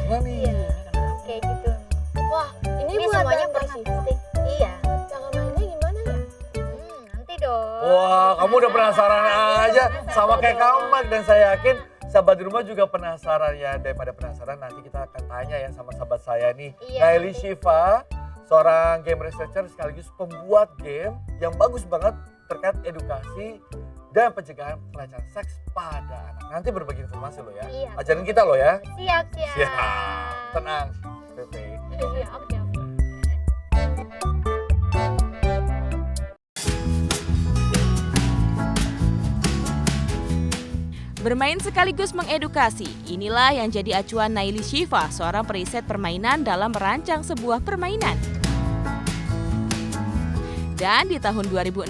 pernah nih. Iya, kayak gitu. Wah, Ini ini buat semuanya apa pernah sih? pasti. Iya. Cara mainnya gimana ya? Nanti dong. Wah, kamu udah penasaran aja sama kayak Kamak, dan saya yakin sahabat di rumah juga penasaran ya. Daripada penasaran, nanti kita akan tanya ya sama sahabat saya nih, Iya, Naili nanti. Shiva, seorang game researcher sekaligus pembuat game yang bagus banget terkait edukasi dan pencegahan pelecehan seks pada anak. Nanti berbagi informasi lo ya. Iya. Ajarin kita lo ya. Siap. Siap. Tenang, Pepe. Iya, oke. Bermain sekaligus mengedukasi, inilah yang jadi acuan Naili Shiva, seorang periset permainan dalam merancang sebuah permainan. Dan di tahun 2016,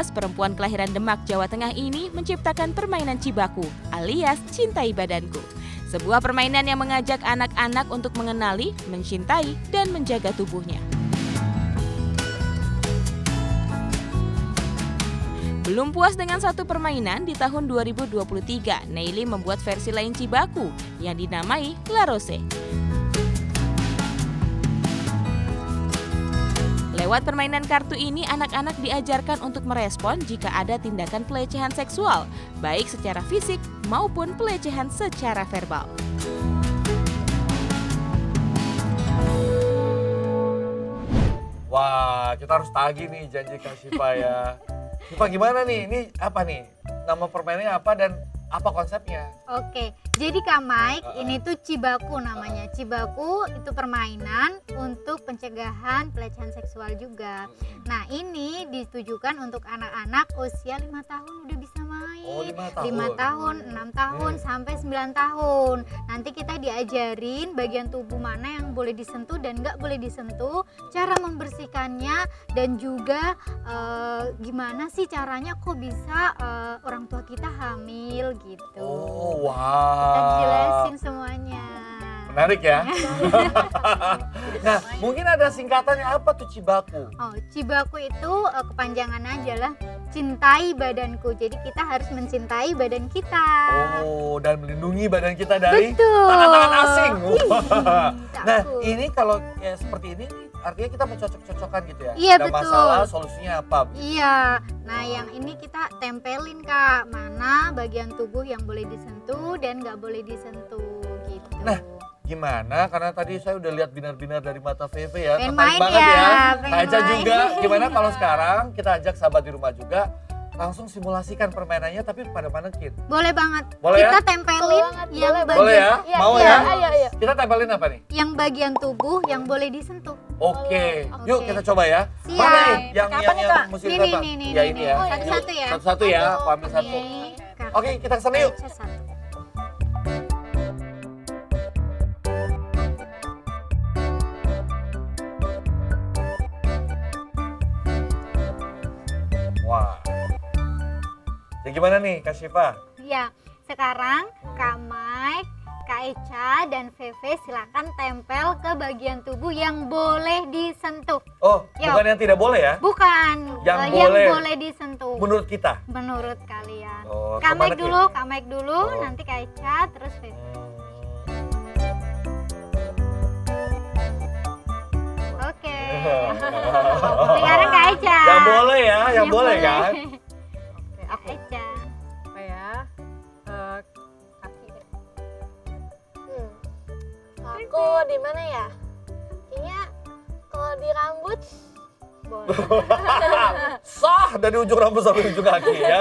perempuan kelahiran Demak, Jawa Tengah ini menciptakan permainan Cibaku alias Cintai Badanku. Sebuah permainan yang mengajak anak-anak untuk mengenali, mencintai, dan menjaga tubuhnya. Belum puas dengan satu permainan, di tahun 2023, Naili membuat versi lain Cibaku yang dinamai La Rose. Lewat permainan kartu ini, anak-anak diajarkan untuk merespon jika ada tindakan pelecehan seksual, baik secara fisik maupun pelecehan secara verbal. Wah, kita harus tagih nih janji Kak Shiva ya. Shiva gimana nih? Ini apa nih? Nama permainannya apa dan apa konsepnya? Oke, jadi Kak Mike, ini tuh Cibaku namanya. Cibaku itu permainan untuk pencegahan pelecehan seksual juga. Nah, ini ditujukan untuk anak-anak usia 5 tahun udah bisa main. Oh, 5 tahun. 5 tahun, 6 tahun, sampai 9 tahun. Nanti kita diajarin bagian tubuh mana yang boleh disentuh dan nggak boleh disentuh, cara membersihkannya, dan juga gimana sih caranya kok bisa orang tua kita hamil gitu. Oh, Kita wow. jelasin semuanya. Menarik ya. Nah, mungkin ada singkatannya apa tuh Cibaku? Oh, Cibaku itu kepanjangan aja lah. Cintai badanku. Jadi kita harus mencintai badan kita. Oh, dan melindungi badan kita dari Betul. tangan-tangan asing. Nah, takut. ini kalau ya seperti ini artinya kita mencocok-cocokkan gitu ya. Iya, ada betul. masalah, solusinya apa? Iya. Nah, yang ini kita tempelin Kak, mana bagian tubuh yang boleh disentuh dan nggak boleh disentuh gitu. Nah, gimana? Karena tadi saya udah lihat binar-binar dari mata Veve ya. Pengen Tertarik main banget ya, ya. pengen Kak Eca main. juga. Gimana kalau sekarang kita ajak sahabat di rumah juga langsung simulasikan permainannya tapi pada manekin. Boleh banget. Boleh ya? Kita tempelin Banget, yang boleh, bagian Boleh ya? Iya, Mau iya, ya? Ayo. Kita tempelin apa nih? yang bagian tubuh yang boleh disentuh. Oke. Oke. Yuk kita coba ya. Siap. Mana nih yang Pakai apa nih, Kak? mesti Ini, ditempel? nih, Ya nih, ini nih. ya. Satu-satu ya. Satu-satu ya. Aku ambil satu. Ini, Kak. Oke, kita kesana yuk. Eca satu. Wah. Jadi gimana nih Kak Shiva? Ya, sekarang Kak Mike, Kak Eca, dan Veve silakan tempel ke bagian tubuh yang boleh disentuh. Oh, Yuk. bukan yang tidak boleh ya? Bukan Yang yang boleh. boleh disentuh. Menurut kita. Menurut kalian. Oh, Kak kemana, Mike Ki? dulu, Kak Mike dulu, Oh. nanti Kak Eca, terus Veve. Oke. Sekarang Kak Eca. Yang boleh ya, yang boleh kan? Oke, Kak aku Eca. apa ya? Kaki deh. Aku di mana ya? Kayaknya kalau di rambut boleh. Sah dari ujung rambut sampai ujung kaki ya.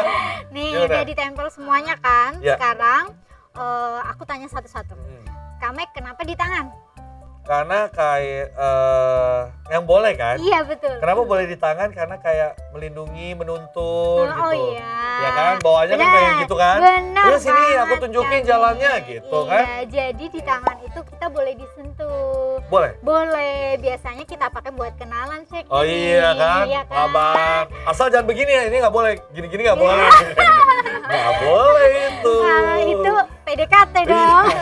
Nih, Gimana? udah ditempel semuanya kan? Ya. Sekarang aku tanya satu-satu. Hmm. Kak Mike, kenapa di tangan? Karena kayak yang boleh kan? Iya, betul. Kenapa boleh di tangan? Karena kayak melindungi, menuntun Oh gitu. iya. Ya kan? Bawaannya kan Benar. kayak gitu kan? Benar. Terus sini banget, aku tunjukin Kak jalannya Mike. gitu Iya, kan? jadi di tangan itu kita boleh disentuh. Boleh? Boleh. Biasanya kita pakai buat kenalan sih. Oh iya kan? Iya kan? Abang. Asal jangan begini ya, ini nggak boleh. Gini-gini nggak boleh. Nggak boleh itu. Kalau itu PDKT Iya, dong. iya.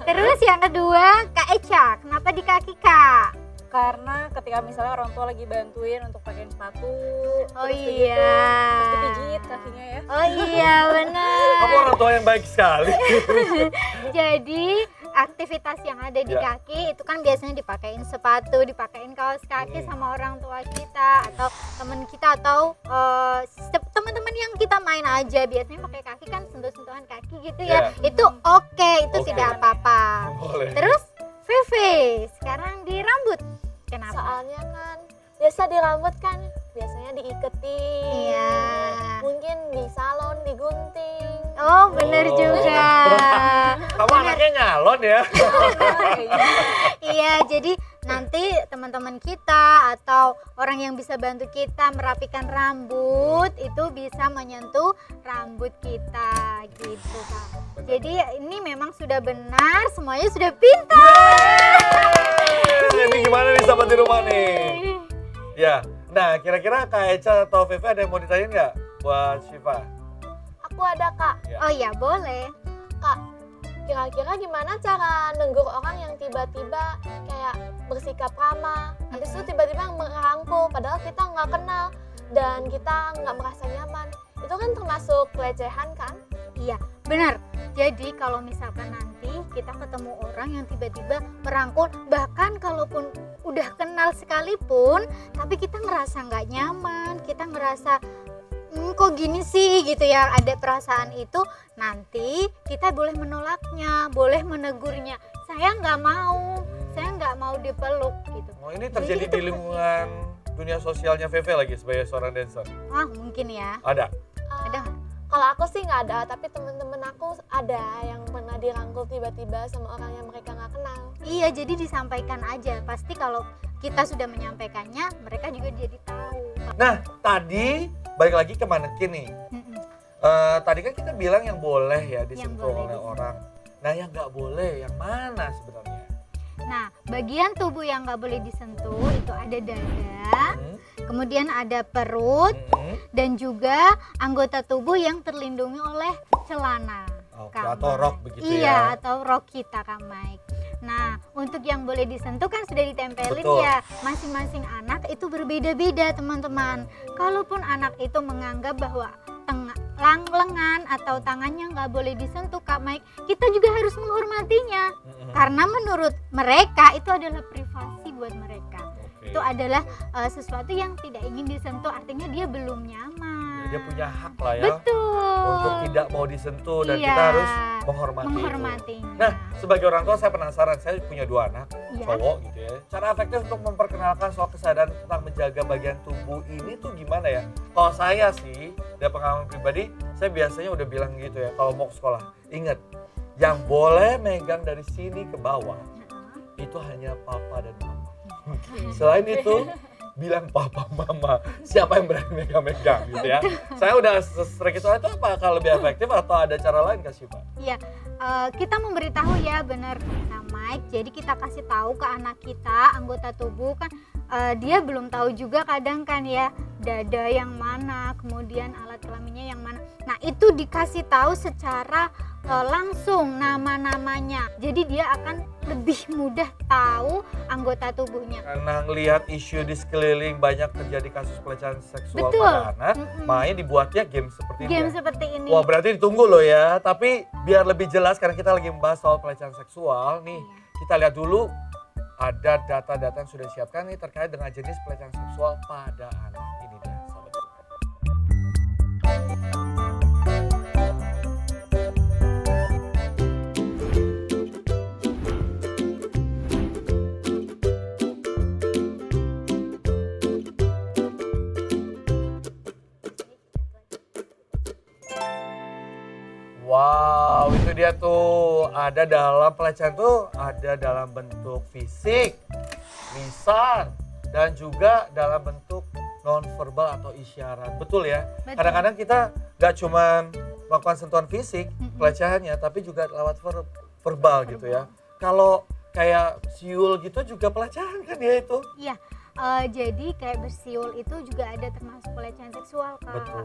Terus yang kedua, Kak Eca, kenapa di kaki Kak? Karena ketika misalnya orang tua lagi bantuin untuk pakein sepatu, Oh terus iya. terus dipijit kakinya ya. Oh iya, benar. Kamu orang tua yang baik sekali. Jadi aktivitas yang ada di Ya. kaki itu kan biasanya dipakein sepatu, dipakein kaos kaki sama orang tua kita atau teman kita atau teman-teman yang kita main aja biasanya pakai kaki kan sentuh-sentuhan kaki gitu ya. Ya. Itu oke, itu Oke. tidak apa-apa. Boleh. Terus Feve, sekarang di rambut. Kenapa? Soalnya kan biasa di rambut kan biasanya diiketin. Iya. Mungkin di salon digunting. Oh, bener Oh. juga. Kamu anaknya nyalon ya? Iya, jadi nanti teman-teman kita atau orang yang bisa bantu kita merapikan rambut itu bisa menyentuh rambut kita gitu, Kak. Jadi ini memang sudah benar, semuanya sudah pintar. Ini gimana nih sahabat di rumah nih? Ya, nah kira-kira Kak Eca atau Feve ada yang mau ditanyain nggak buat Syifa? Aku ada Kak. Ya. Oh iya, boleh. Kak, kira-kira gimana cara negur orang yang tiba-tiba kayak bersikap ramah, habis itu tiba-tiba merangkul, padahal kita nggak kenal dan kita nggak merasa nyaman. Itu kan termasuk pelecehan kan? Iya, benar. Jadi kalau misalkan nanti kita ketemu orang yang tiba-tiba merangkul, bahkan kalaupun udah kenal sekalipun, tapi kita ngerasa nggak nyaman, kita ngerasa kok gini sih gitu ya, ada perasaan itu, nanti kita boleh menolaknya, boleh menegurnya. Saya nggak mau dipeluk gitu. Oh, ini terjadi di lingkungan dunia sosialnya Feve lagi sebagai seorang dancer. Ah, mungkin ya. Ada? Ada nggak? Kalau aku sih nggak ada, tapi temen-temen aku ada yang pernah dirangkul tiba-tiba sama orang yang mereka nggak kenal. Iya, jadi disampaikan aja. Pasti kalau kita sudah menyampaikannya, mereka juga jadi tahu. Nah, tadi balik lagi ke manekin nih. Mm-mm. Tadi kan kita bilang yang boleh ya disentuh boleh oleh disentuh. orang. Nah, yang nggak boleh yang mana sebenarnya? Nah, bagian tubuh yang nggak boleh disentuh itu ada dada, kemudian ada perut, dan juga anggota tubuh yang terlindungi oleh celana. Oke, Kak atau Mike. rok begitu Iya, ya. atau rok kita, Kak Mike. Nah, untuk yang boleh disentuh kan sudah ditempelin Betul. ya. Masing-masing anak itu berbeda-beda, teman-teman. Kalaupun anak itu menganggap bahwa lengan atau tangannya nggak boleh disentuh, Kak Mike, kita juga harus menghormatinya. Karena menurut mereka itu adalah privasi buat mereka. Oke. Itu adalah sesuatu yang tidak ingin disentuh, artinya dia belum nyaman. Dia punya hak lah ya Betul. untuk tidak mau disentuh dan Iya, kita harus menghormati itu. menghormatinya. Nah, sebagai orang tua saya penasaran, saya punya 2 anak Iya. cowok gitu ya. Cara efektif untuk memperkenalkan soal kesadaran tentang menjaga bagian tubuh ini tuh gimana ya? Kalau saya sih, dari pengalaman pribadi, saya biasanya udah bilang gitu ya, kalau mau ke sekolah, ingat, yang boleh megang dari sini ke bawah itu hanya papa dan mama. Selain itu, bilang papa mama, siapa yang berani megang-megang gitu ya. Saya udah sering itu apakah lebih efektif atau ada cara lain Kak Syifa? Iya, kita memberitahu ya, benar Kak Mike. Jadi kita kasih tahu ke anak kita anggota tubuh kan, dia belum tahu juga kadang kan ya, dada yang mana, kemudian alat kelaminnya yang mana. Nah, itu dikasih tahu secara langsung nama-namanya. Jadi dia akan lebih mudah tahu anggota tubuhnya. Karena ngelihat isu di sekeliling banyak terjadi kasus pelecehan seksual Betul. pada anak, Mm-mm. makanya dibuatnya game seperti ini. Game ya. seperti ini. Wah, berarti ditunggu loh ya. Tapi biar lebih jelas karena kita lagi membahas soal pelecehan seksual nih, kita lihat dulu ada data-data yang sudah disiapkan nih terkait dengan jenis pelecehan seksual pada anak. Ini dia, sahabat. Wow, itu dia tuh. Ada dalam pelecehan tuh ada dalam bentuk fisik, lisan, dan juga dalam bentuk nonverbal atau isyarat. Betul ya? Betul. Kadang-kadang kita gak cuman melakukan sentuhan fisik pelecehannya, tapi juga lewat verbal gitu ya. Kalau kayak siul gitu juga pelecehan kan ya itu? Iya, jadi kayak bersiul itu juga ada termasuk pelecehan seksual, Kak. Betul.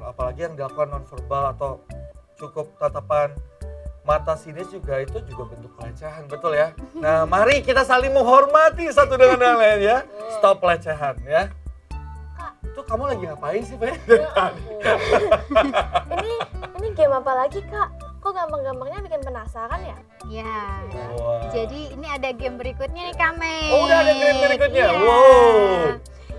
Apalagi yang dilakukan nonverbal atau cukup tatapan mata sinis juga itu juga bentuk pelecehan, betul ya? Nah, mari kita saling menghormati satu dengan yang lain ya. Stop pelecehan ya. Kak. Itu kamu lagi ngapain sih, Pak? Ini game apa lagi Kak? kok gambar-gambarnya bikin penasaran ya? Ya. Wah. Jadi ini ada game berikutnya nih Kame. Oh, udah ada game berikutnya. Iya. Wow.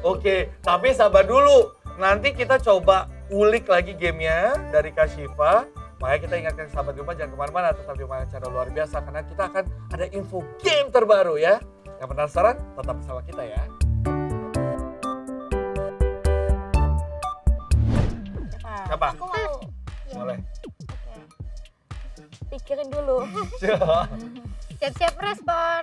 Oke, tapi sabar dulu. Nanti kita coba ulik lagi gamenya dari Kak Syifa. Makanya kita ingatkan sahabat rumah jangan kemana-mana, tetap di Wawancara Luar Biasa karena kita akan ada info game terbaru ya. Yang penasaran tetap bersama kita ya. Siapa? Aku mau Boleh. pikirin dulu. Siap-siap respon.